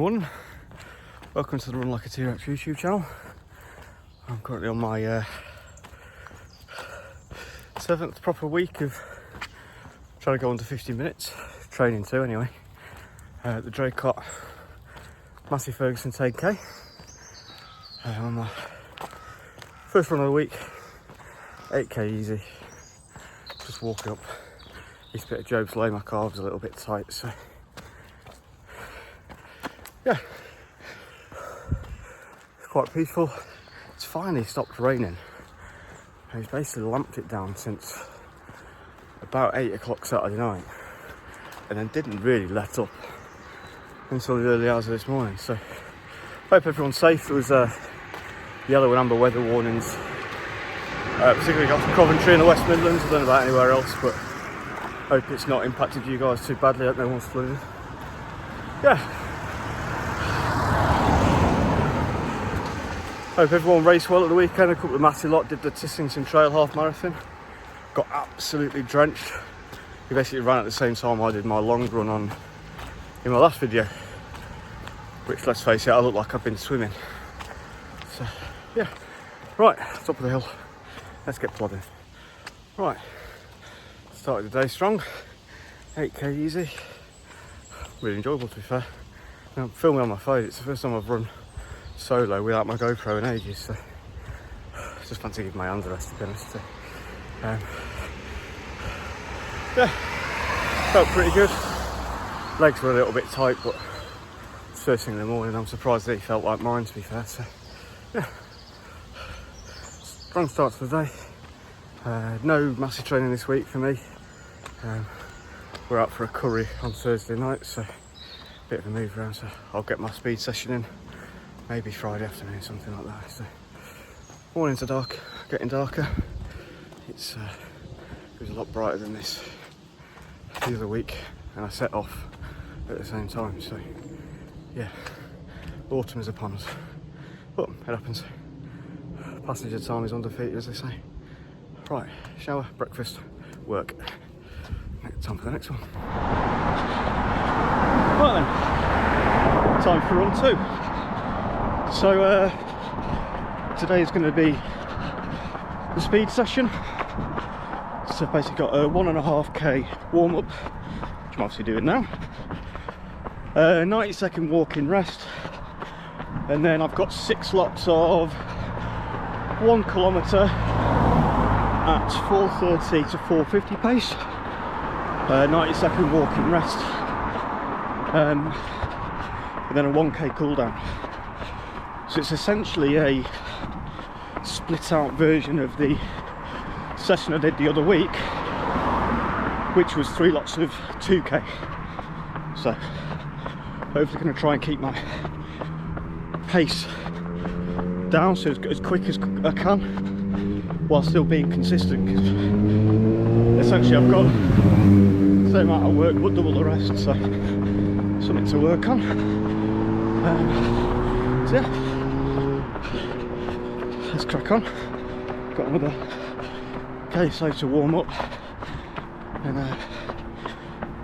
morning, welcome to the Run Like a T-Rex YouTube channel. I'm currently on my 7th proper week of trying to go under 50 minutes, training too anyway. The Draycott Massey Ferguson 10k. On my first run of the week, 8k easy, just walking up this bit of Job's Lane. My calves a little bit tight, so yeah, it's quite peaceful. It's finally stopped raining. It's basically lamped it down since about 8 o'clock Saturday night, and then didn't really let up until the early hours of this morning. So hope everyone's safe. There was yellow and amber weather warnings, particularly off Coventry in the West Midlands. I don't know about anywhere else, but hope it's not impacted you guys too badly. I hope no one's flooded. Yeah. Hope everyone raced well at the weekend. A couple of Massey lot did the Tissington Trail half marathon. Got absolutely drenched. We basically ran at the same time I did my long run in my last video, which, let's face it, I look like I've been swimming. So yeah, right, top of the hill. Let's get plodding. Right, started the day strong. 8k easy. Really enjoyable, to be fair. Now, I'm filming on my phone. It's the first time I've run solo without my GoPro in ages, so just fancy giving my hands a rest, to be honest. So, yeah, felt pretty good. Legs were a little bit tight, but first thing in the morning, I'm surprised they felt like mine, to be fair. So yeah, strong start to the day. No massive training this week for me. We're out for a curry on Thursday night, so a bit of a move around, so I'll get my speed session in maybe Friday afternoon, something like that. So mornings are dark, getting darker. It was a lot brighter than this the other week, and I set off at the same time. So yeah, autumn is upon us, but it happens. Passenger time is undefeated, as they say. Right, shower, breakfast, work. Time for the next one. Right then, time for run 2. So today is going to be the speed session. So I've basically got a 1.5k warm up, which I'm obviously doing now. 90-second walk-in rest, and then I've got 6 lots of 1 kilometre at 4:30 to 4:50 pace. 90-second walk-in rest, and then a 1k cool down. So it's essentially a split out version of the session I did the other week, which was 3 lots of 2k. So hopefully going to try and keep my pace down, so as quick as I can, while still being consistent, because essentially I've got the same amount of work but double the rest, so something to work on. So yeah, let's crack on. Got another k so to warm up, and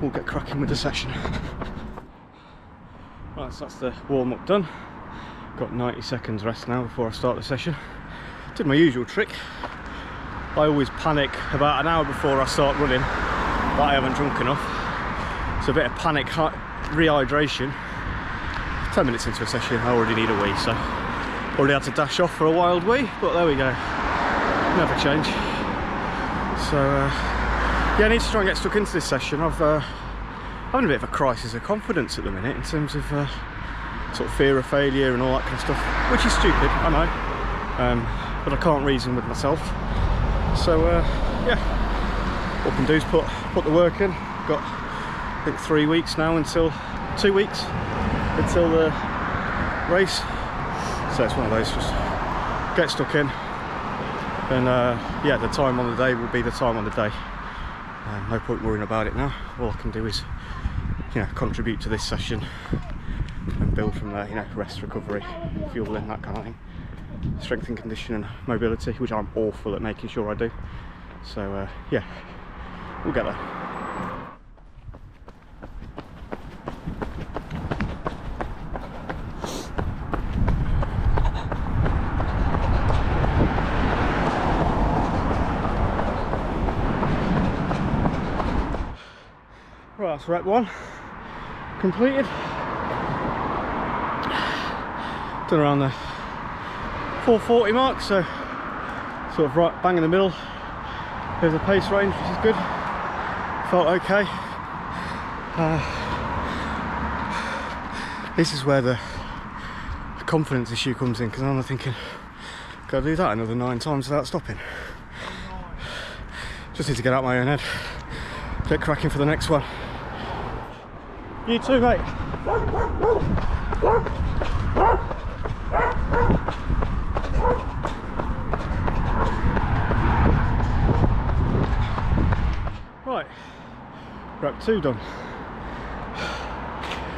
we'll get cracking with the session. Right, so that's the warm up done. Got 90 seconds rest now before I start the session. Did my usual trick. I always panic about an hour before I start running that I haven't drunk enough. So a bit of panic rehydration. 10 minutes into a session, I already need a wee, so already had to dash off for a wild wee, but there we go. Never change. So yeah, I need to try and get stuck into this session. I'm having a bit of a crisis of confidence at the minute in terms of sort of fear of failure and all that kind of stuff, which is stupid, I know, but I can't reason with myself. So yeah, all I can do is put the work in. Got, I think, 3 weeks now until 2 weeks until the race. So it's one of those, just get stuck in, and yeah, the time on the day will be the time on the day. No point worrying about it now. All I can do is, you know, contribute to this session and build from there. You know, rest, recovery, fueling, that kind of thing. Strength and conditioning, mobility, which I'm awful at making sure I do. So yeah, we'll get there. Right, that's rep 1 completed. Done around the 440 mark, so sort of right bang in the middle of the pace range, which is good. Felt okay. This is where the confidence issue comes in, because I'm thinking, gotta do that another 9 times without stopping. Just need to get out my own head, get cracking for the next one. You too, mate. Right, rep 2 done.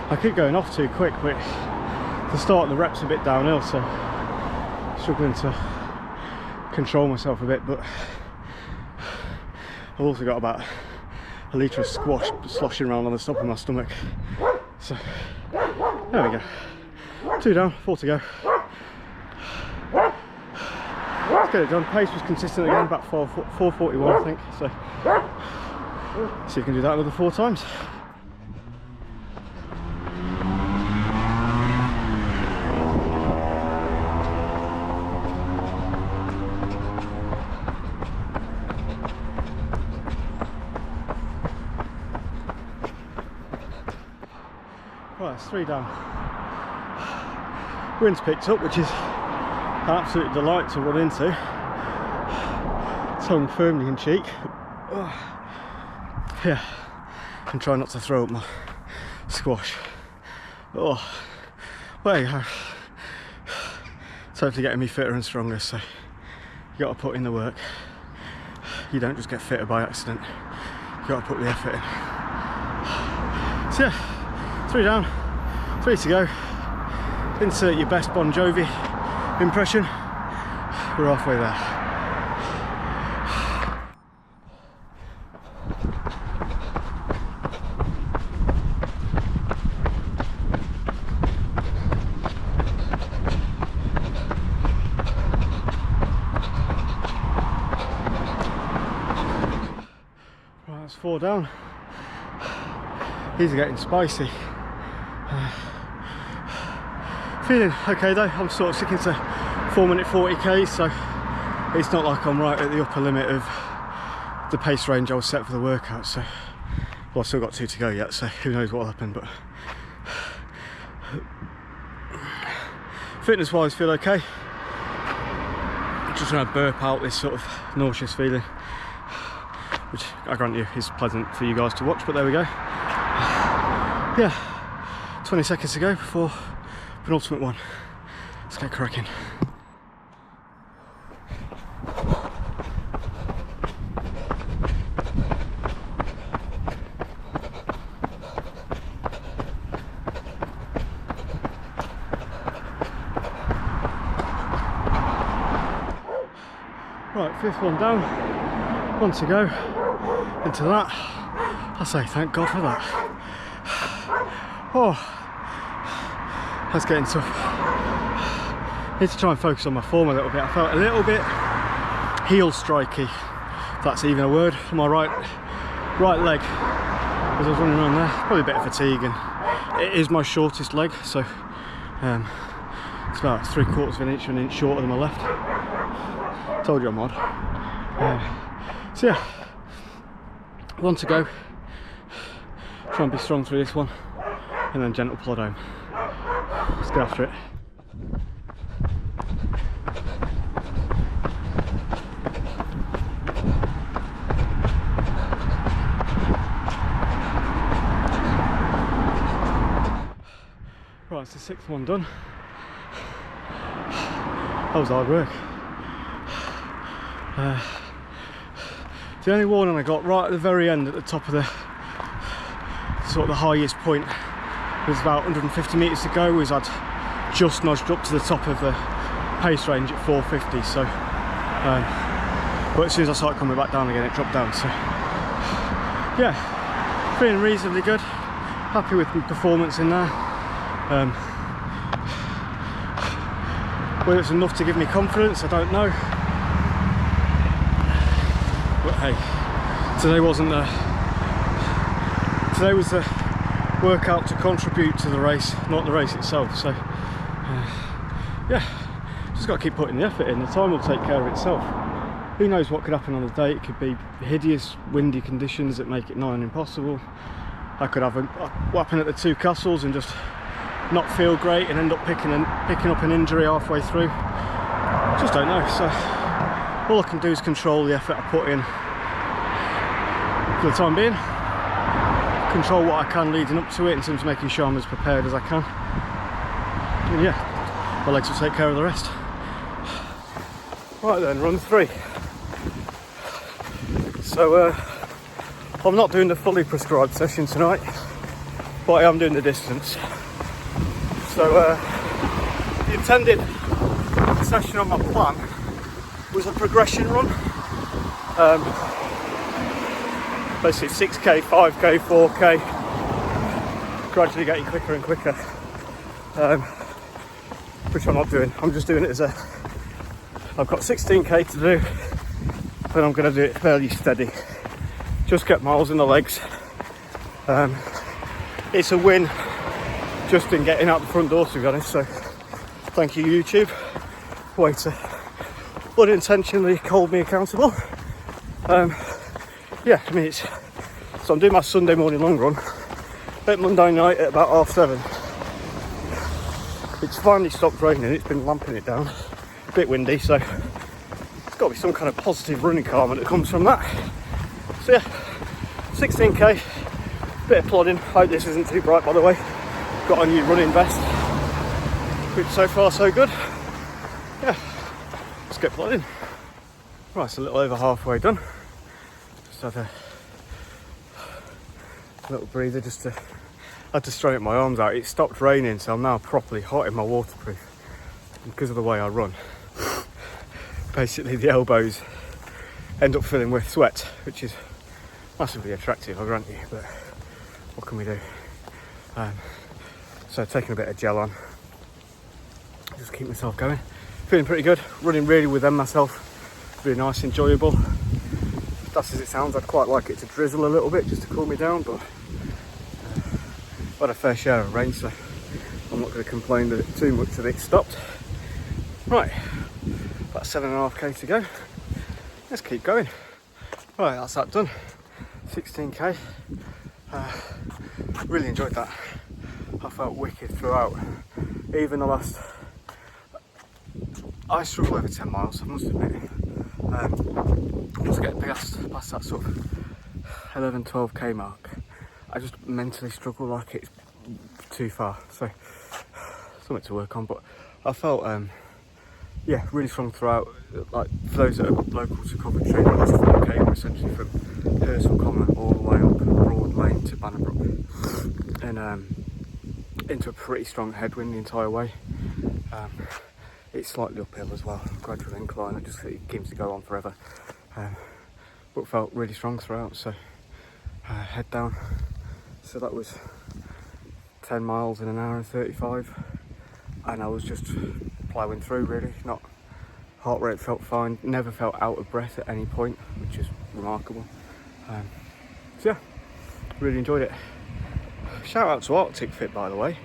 I keep going off too quick, but the start of the rep's a bit downhill, so struggling to control myself a bit, but I've also got about a litre of squash sloshing around on the top of my stomach. So there we go. 2 down, 4 to go. Let's get it done. Pace was consistent again, about 4:41 I think. So see if you can do that another 4 times. Right, it's 3 down. Wind's picked up, which is an absolute delight to run into. Tongue firmly in cheek. Yeah, and try not to throw up my squash. Oh, well, there you go. It's hopefully getting me fitter and stronger, so you got to put in the work. You don't just get fitter by accident. You got to put the effort in. So yeah, 3 down, 3 to go. Insert your best Bon Jovi impression. We're halfway there. Right, that's 4 down. These are getting spicy. Feeling okay though. I'm sort of sticking to 4-minute 40k, so it's not like I'm right at the upper limit of the pace range I was set for the workout. So, well, I've still got 2 to go yet, so who knows what'll happen. But fitness wise, feel okay. Just trying to burp out this sort of nauseous feeling, which I grant you is pleasant for you guys to watch, but there we go. Yeah, 20 seconds to go before penultimate one. Let's get cracking. Right, 5th one down, 1 to go. Into that, I say thank God for that. Oh, that's getting tough. Need to try and focus on my form a little bit. I felt a little bit heel strikey, if that's even a word, on my right leg as I was running around there. Probably a bit of fatigue, and it is my shortest leg, so it's about 3/4 of an inch shorter than my left. Told you I'm odd. So yeah, 1 to go. Try and be strong through this one, and then gentle plod home. Let's get after it. Right, it's the 6th one done. That was hard work. The only warning I got right at the very end, at the top of the sort of the highest point, was about 150 metres to go, was I'd just nudged up to the top of the pace range at 450, so but as soon as I started coming back down again, it dropped down. So yeah, feeling reasonably good, happy with my performance in there. Whether it's enough to give me confidence, I don't know, but hey, today wasn't today was a workout to contribute to the race, not the race itself. So yeah, just got to keep putting the effort in. The time will take care of itself. Who knows what could happen on the day? It could be hideous windy conditions that make it nigh on impossible. I could have a whapping at the two castles and just not feel great and end up picking up an injury halfway through. Just don't know. So all I can do is control the effort I put in for the time being. Control what I can leading up to it in terms of making sure I'm as prepared as I can. And yeah, my legs will take care of the rest. Right then, run 3. So I'm not doing the fully prescribed session tonight, but I am doing the distance. So the intended session on my plan was a progression run. Basically 6k, 5k, 4k, gradually getting quicker and quicker. Which I'm not doing. I'm just doing it as I've got 16k to do, but I'm going to do it fairly steady. Just get miles in the legs. It's a win just in getting out the front door, to be honest. So thank you, YouTube. Way to unintentionally hold me accountable. Yeah, I mean, so I'm doing my Sunday morning long run at Monday night at about 7:30. It's finally stopped raining. It's been lamping it down. A bit windy, so there's got to be some kind of positive running karma that comes from that. So yeah, 16k, bit of plodding. Hope this isn't too bright, by the way. Got a new running vest, which so far so good. Yeah, let's get plodding. Right, it's a little over halfway done. Just had a little breather just to, I had to straighten my arms out. It stopped raining, so I'm now properly hot in my waterproof. And because of the way I run, basically the elbows end up filling with sweat, which is massively attractive, I grant you, but what can we do? So taking a bit of gel on, just keep myself going. Feeling pretty good, running really within myself, really nice, enjoyable. That's as it sounds. I'd quite like it to drizzle a little bit just to cool me down, but I've had a fair share of rain, so I'm not going to complain that it too much that it stopped. Right, about 7.5k to go. Let's keep going. Right, that's that done. 16k. Really enjoyed that. I felt wicked throughout. Even the last, I struggle over 10 miles, I must admit. Once I get past that sort of 11-12k mark, I just mentally struggle like it's too far. So something to work on. But I felt yeah, really strong throughout. Like for those that are local to Coventry, the last 4k were essentially from Hurstville Common all the way up Broad Lane to Bannerbrook, and into a pretty strong headwind the entire way. It's slightly uphill as well, gradual incline. It just seems to go on forever, but felt really strong throughout. So head down. So that was 10 miles in an hour and 35, and I was just ploughing through really. Not heart rate felt fine, never felt out of breath at any point, which is remarkable. So yeah, really enjoyed it. Shout out to Arctic Fit, by the way.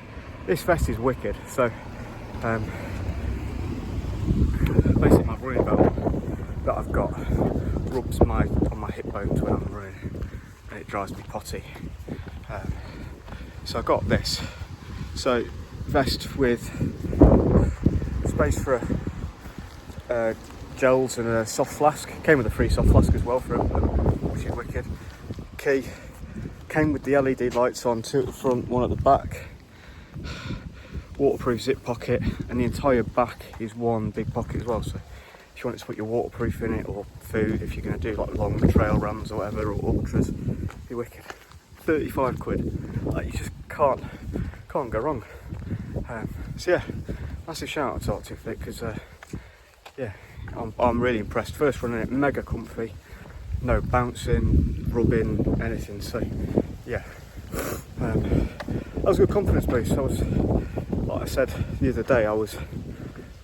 This vest is wicked. So basically my running belt that I've got rubs on my hip bones when I'm running, and it drives me potty. So I got this. So vest with space for gels and a soft flask. Came with a free soft flask as well for which is wicked. Key came with the LED lights on, 2 at the front, 1 at the back. Waterproof zip pocket, and the entire back is one big pocket as well. So if you want to put your waterproof in it, or food, if you're going to do like long trail runs or whatever, or ultras, be wicked. 35 quid. Like, you just can't go wrong. So yeah, massive shout out to Arctic Fit, because yeah, I'm really impressed. First running it, mega comfy, no bouncing, rubbing, anything. So yeah, that was a good confidence boost. I was, like I said the other day, I was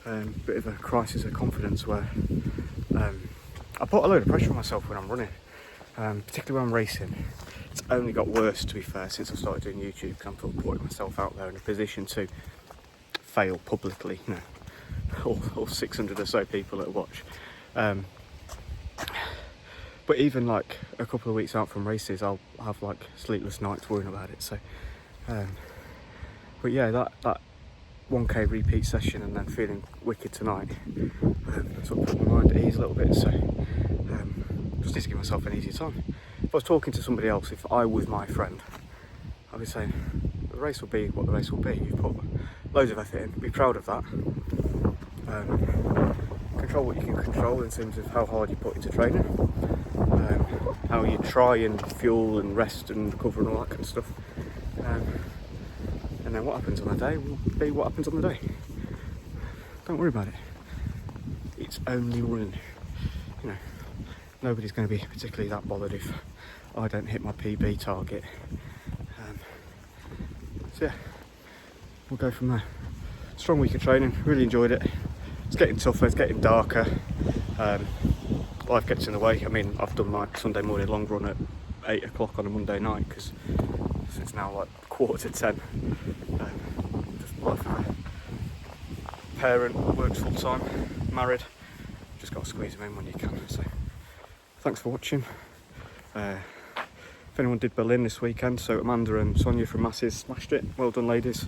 a bit of a crisis of confidence where I put a load of pressure on myself when I'm running, particularly when I'm racing. It's only got worse, to be fair, since I started doing YouTube. I'm putting myself out there in a position to fail publicly, you know, all 600 or so people that watch. But even like a couple of weeks out from races, I'll have like sleepless nights worrying about it. So, but yeah, that 1K repeat session and then feeling wicked tonight, sort of put my mind at ease a little bit. So, just need to give myself an easier time. If I was talking to somebody else, if I was my friend, I'd be saying the race will be what the race will be. You've put loads of effort in. Be proud of that. Control what you can control in terms of how hard you put into training, how you try and fuel and rest and recover and all that kind of stuff. And then what happens on the day will be what happens on the day. Don't worry about it. It's only running. You know, nobody's going to be particularly that bothered if I don't hit my PB target. So yeah, we'll go from there. Strong week of training, really enjoyed it. It's getting tougher, it's getting darker. Life gets in the way. I mean, I've done my Sunday morning long run at 8 o'clock on a Monday night because it's now like 9:45. Just life of a parent, works full time, married. Just got to squeeze them in when you can. So thanks for watching. If anyone did Berlin this weekend, so Amanda and Sonia from Massey smashed it. Well done, ladies.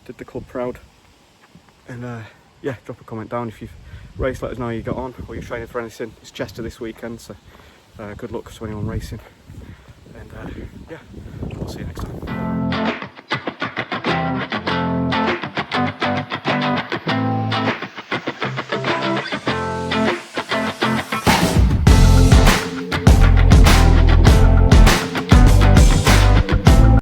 Did the club proud. And yeah, drop a comment down if you've raced, let us know how you got on, or you're training for anything. It's Chester this weekend, so good luck to anyone racing. And yeah.